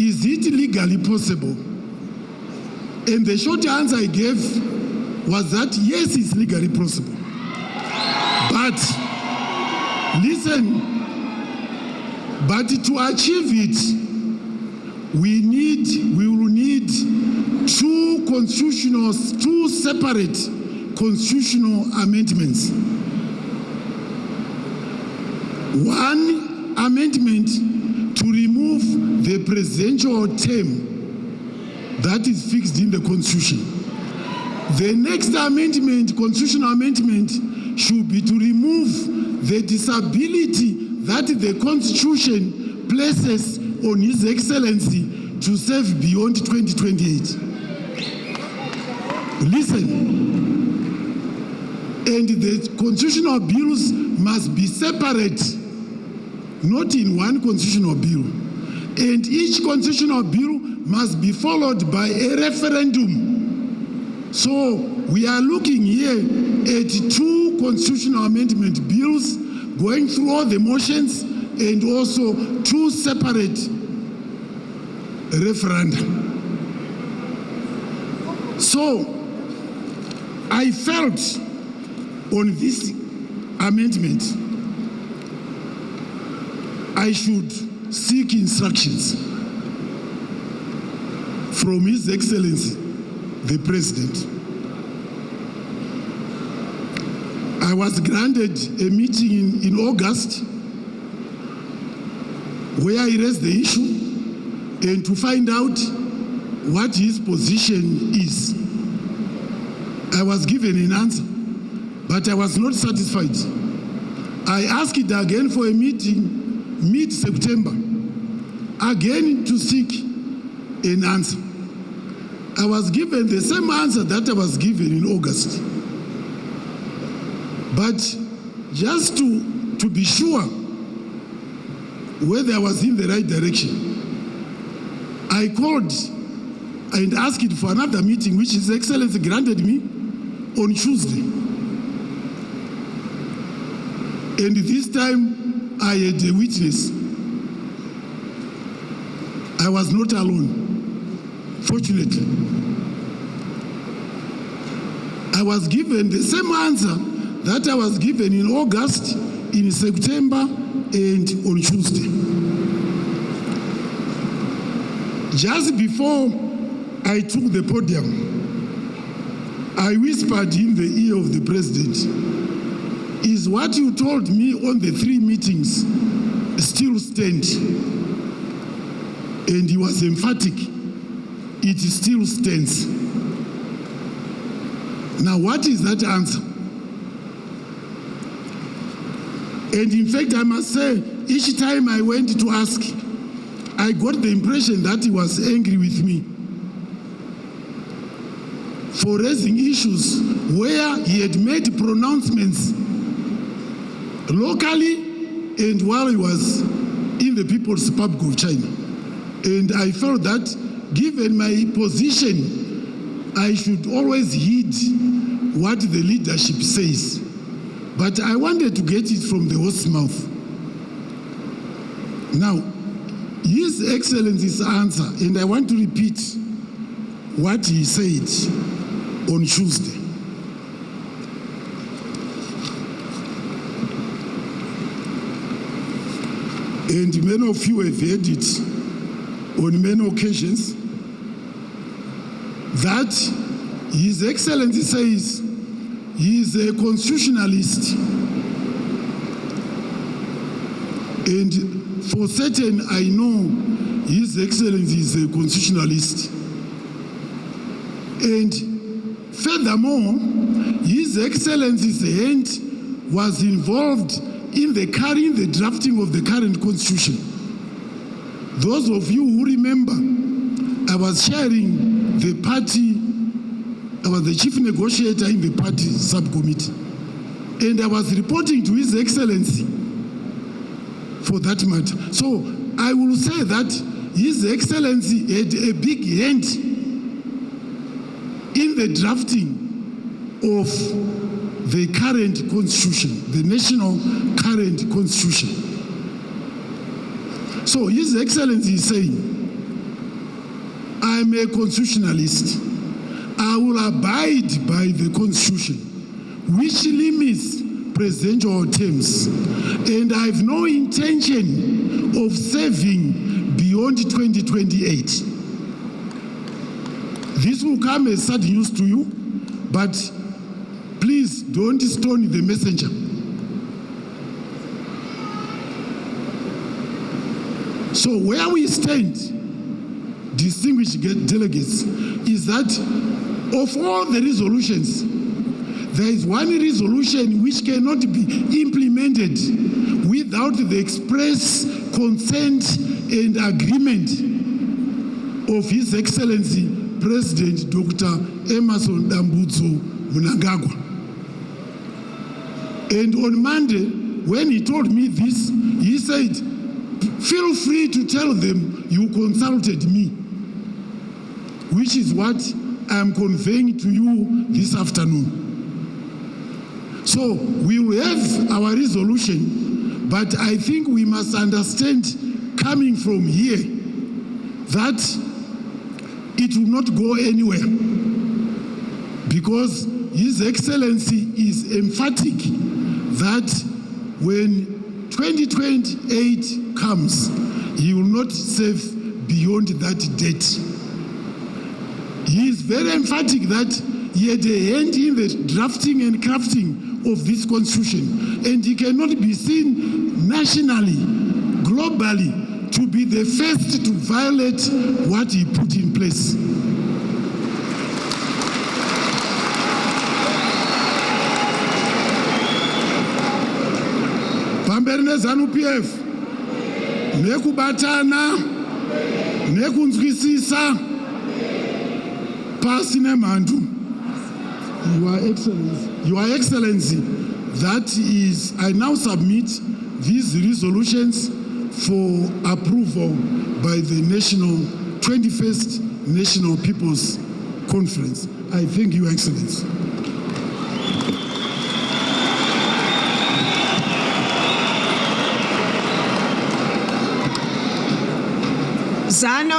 is it legally possible? And the short answer I gave was that yes, it's legally possible. But listen, but to achieve it, we will need two separate constitutional amendments. One amendment to remove the presidential term that is fixed in the Constitution. The next amendment, constitutional amendment, should be to remove the disability that the Constitution places on His Excellency to serve beyond 2028. Listen, and the constitutional bills must be separate, not in one constitutional bill. And each constitutional bill must be followed by a referendum. So we are looking here at two constitutional amendment bills, going through all the motions, and also two separate referenda. So I felt on this amendment I should seek instructions from His Excellency, the President. I was granted a meeting in August where I raised the issue and to find out what his position is. I was given an answer, but I was not satisfied. I asked it again for a meeting mid-September, again to seek an answer. I was given the same answer that I was given in August. But just to be sure whether I was in the right direction, I called and asked for another meeting, which His Excellency granted me on Tuesday. And this time I had a witness. I was not alone, fortunately. I was given the same answer that I was given in August, in September, and on Tuesday. Just before I took the podium, I whispered in the ear of the President, "Is what you told me on the 3 meetings still stand?" And he was emphatic, "It still stands." Now, what is that answer? And in fact, I must say, each time I went to ask, I got the impression that he was angry with me for raising issues where he had made pronouncements locally and while he was in the People's Republic of China. And I felt that given my position, I should always heed what the leadership says. But I wanted to get it from the horse's mouth. Now, His Excellency's answer, and I want to repeat what he said on Tuesday. And many of you have heard it on many occasions, that His Excellency says he is a constitutionalist, and for certain I know His Excellency is a constitutionalist. And furthermore, His Excellency's hand was involved in the drafting of the current constitution. Those of you who remember, I was chairing the party, I was the chief negotiator in the party subcommittee, and I was reporting to His Excellency for that matter. So I will say that His Excellency had a big hand in the drafting of the current constitution, the national current constitution. So His Excellency is saying I'm a constitutionalist. I will abide by the Constitution, which limits presidential terms, and I have no intention of serving beyond 2028. This will come as sad news to you, but please don't stone the messenger. So where we stand, distinguished delegates, is that of all the resolutions, there is one resolution which cannot be implemented without the express consent and agreement of His Excellency President Dr. Emmerson Dambudzo Mnangagwa. And on Monday, when he told me this, he said, feel free to tell them you consulted me, which is what I'm conveying to you this afternoon. So we will have our resolution, but I think we must understand, coming from here, that it will not go anywhere, because His Excellency is emphatic that when 2028 comes, he will not serve beyond that date. He is very emphatic that he had a hand in the drafting and crafting of this constitution, and he cannot be seen nationally, globally, to be the first to violate what he put in place. Pamberne ZANU-PF, nekubatana, nekunzwisisa, pasi nemhandu. Your Excellency, that is, I now submit these resolutions for approval by the 21st National People's Conference. I thank you, Excellency.